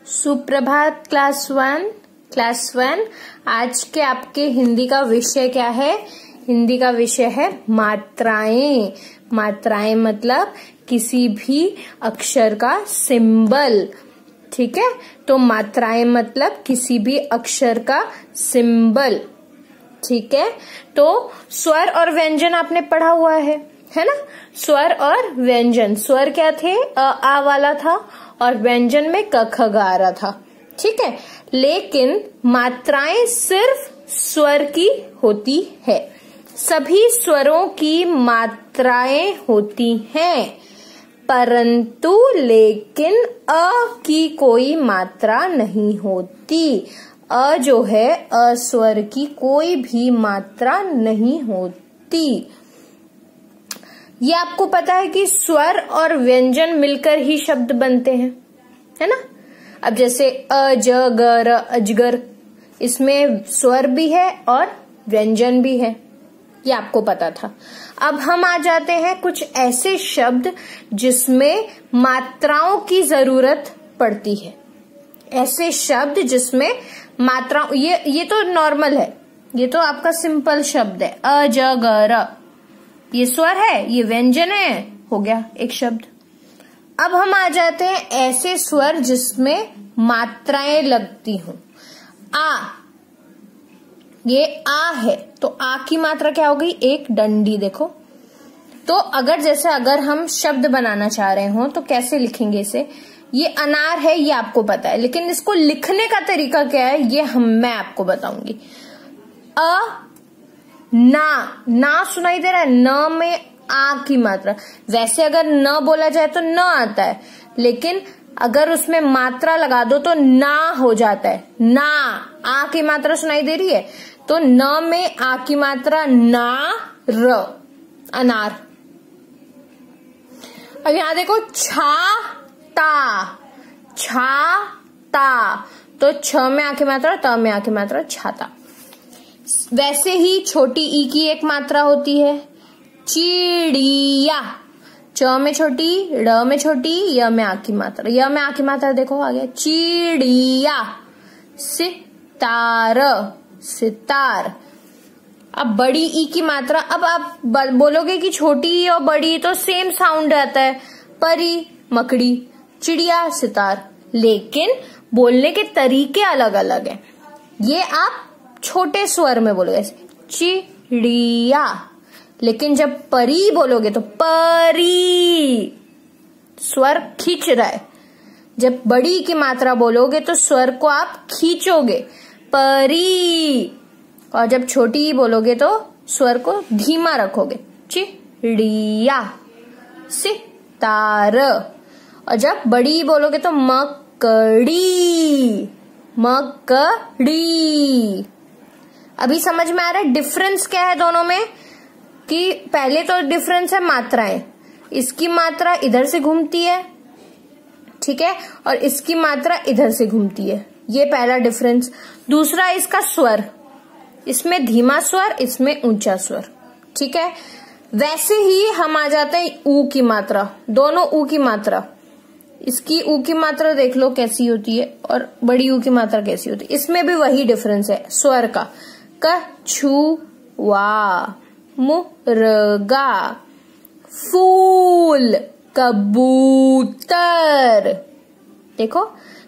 सुप्रभात class one. आज के आपके हिंदी का विषय क्या है? हिंदी का विषय है मात्राएं। मात्राएं मतलब किसी भी अक्षर का सिंबल। ठीक है, तो मात्राएं मतलब किसी भी अक्षर का सिंबल। ठीक है, तो स्वर और व्यंजन आपने पढ़ा हुआ है ना? स्वर और व्यंजन, स्वर क्या थे? आ वाला था और व्यंजन में क ख ग आ रहा था। ठीक है, लेकिन मात्राएं सिर्फ स्वर की होती है। सभी स्वरों की मात्राएं होती हैं, परंतु लेकिन अ की कोई मात्रा नहीं होती। अ जो है, अ स्वर की कोई भी मात्रा नहीं होती। ये आपको पता है कि स्वर और व्यंजन मिलकर ही शब्द बनते हैं, है ना? अब जैसे अ ज ग र अजगर, इसमें स्वर भी है और व्यंजन भी है, ये आपको पता था। अब हम आ जाते हैं कुछ ऐसे शब्द जिसमें मात्राओं की जरूरत पड़ती है। ऐसे शब्द जिसमें मात्रा, ये तो नॉर्मल है, ये तो आपका सिंपल शब्द है। अ ज ग र, ये स्वर है, ये व्यंजन है, हो गया एक शब्द। अब हम आ जाते हैं ऐसे स्वर जिसमें मात्राएं लगती हों। आ, ये आ है, तो आ की मात्रा क्या हो गई? एक डंडी। देखो, तो अगर हम शब्द बनाना चाह रहे हो तो कैसे लिखेंगे इसे? ये अनार है, ये आपको पता है, लेकिन इसको लिखने का तरीका क्या है ये मैं आपको बताऊंगी। ना सुनाई दे रहा है? न में आ की मात्रा। वैसे अगर न बोला जाए तो न आता है, लेकिन अगर उसमें मात्रा लगा दो तो ना हो जाता है। ना, आ की मात्रा सुनाई दे रही है, तो न में आ की मात्रा ना, र, अनार। अब यहां देखो, छाता, तो छ में आ की मात्रा, त में आ की मात्रा, छाता। वैसे ही छोटी ई की एक मात्रा होती है, चिड़िया। च में छोटी, ड़ में छोटी, य में आ की मात्रा। य में आ की मात्रा देखो आ गया, चिड़िया। सितार। अब बड़ी ई की मात्रा, अब आप बोलोगे कि छोटी ई और बड़ी तो सेम साउंड आता है, परी, मकड़ी, चिड़िया, सितार, लेकिन बोलने के तरीके अलग अलग हैं। ये आप छोटे स्वर में बोलोगे चिड़िया, लेकिन जब परी बोलोगे तो परी, स्वर खींच रहा है। जब बड़ी की मात्रा बोलोगे तो स्वर को आप खींचोगे, परी, और जब छोटी बोलोगे तो स्वर को धीमा रखोगे, चिड़िया। सितार, और जब बड़ी बोलोगे तो मकड़ी। अभी समझ में आ रहा है डिफरेंस क्या है दोनों में? कि पहले तो डिफरेंस है मात्राएं, इसकी मात्रा इधर से घूमती है, ठीक है, और इसकी मात्रा इधर से घूमती है, ये पहला डिफरेंस। दूसरा इसका स्वर, इसमें धीमा स्वर, इसमें ऊंचा स्वर, ठीक है। वैसे ही हम आ जाते हैं ऊ की मात्रा, दोनों ऊ की मात्रा, इसकी ऊ की मात्रा देख लो कैसी होती है और बड़ी ऊ की मात्रा कैसी होती है, इसमें भी वही डिफरेंस है स्वर का। कछुआ, मुर्गा, फूल, कबूतर। देखो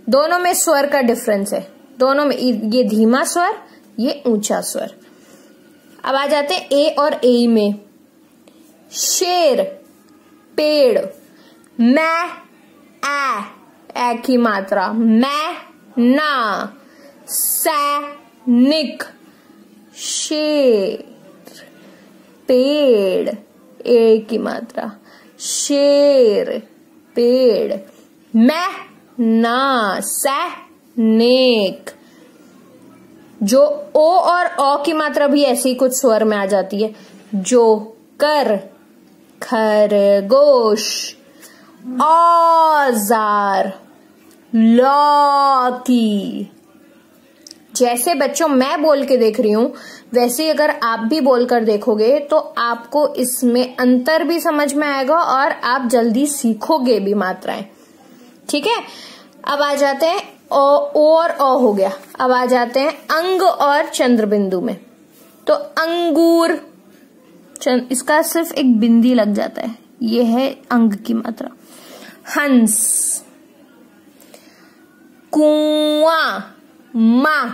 दोनों में स्वर का डिफरेंस है, दोनों में ये धीमा स्वर, ये ऊंचा स्वर। अब आ जाते हैं ए और ए में। शेर, पेड़, मैं, ए की मात्रा, मैं ना, सैनिक, शेर, पेड़, ए की मात्रा, शेर, पेड़, मैं ना, सैनिक। जो ओ और औ की मात्रा भी ऐसे ही कुछ स्वर में आ जाती है, जोकर, खरगोश, औजार, लौकी। जैसे बच्चों मैं बोल के देख रही हूं, वैसे ही अगर आप भी बोलकर देखोगे तो आपको इसमें अंतर भी समझ में आएगा और आप जल्दी सीखोगे भी मात्राएं। ठीक है, अब आ जाते हैं ओ और अ हो गया। अब आ जाते हैं अंग और चंद्र बिंदु में। तो अंगूर, इसका सिर्फ एक बिंदी लग जाता है, ये है अंग की मात्रा। हंस, कुआं, मां,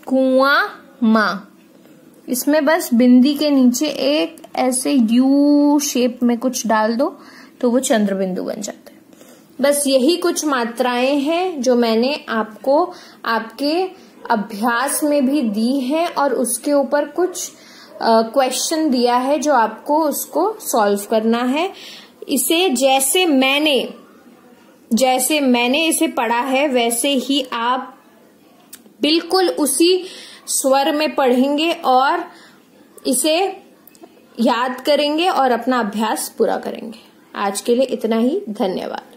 कुआं मां, इसमें बस बिंदी के नीचे एक ऐसे यू शेप में कुछ डाल दो तो वो चंद्र बिंदु बन जाता है। बस यही कुछ मात्राएं हैं जो मैंने आपको आपके अभ्यास में भी दी हैं और उसके ऊपर कुछ क्वेश्चन दिया है जो आपको उसको सॉल्व करना है। इसे जैसे मैंने इसे पढ़ा है वैसे ही आप बिल्कुल उसी स्वर में पढ़ेंगे और इसे याद करेंगे और अपना अभ्यास पूरा करेंगे। आज के लिए इतना ही, धन्यवाद।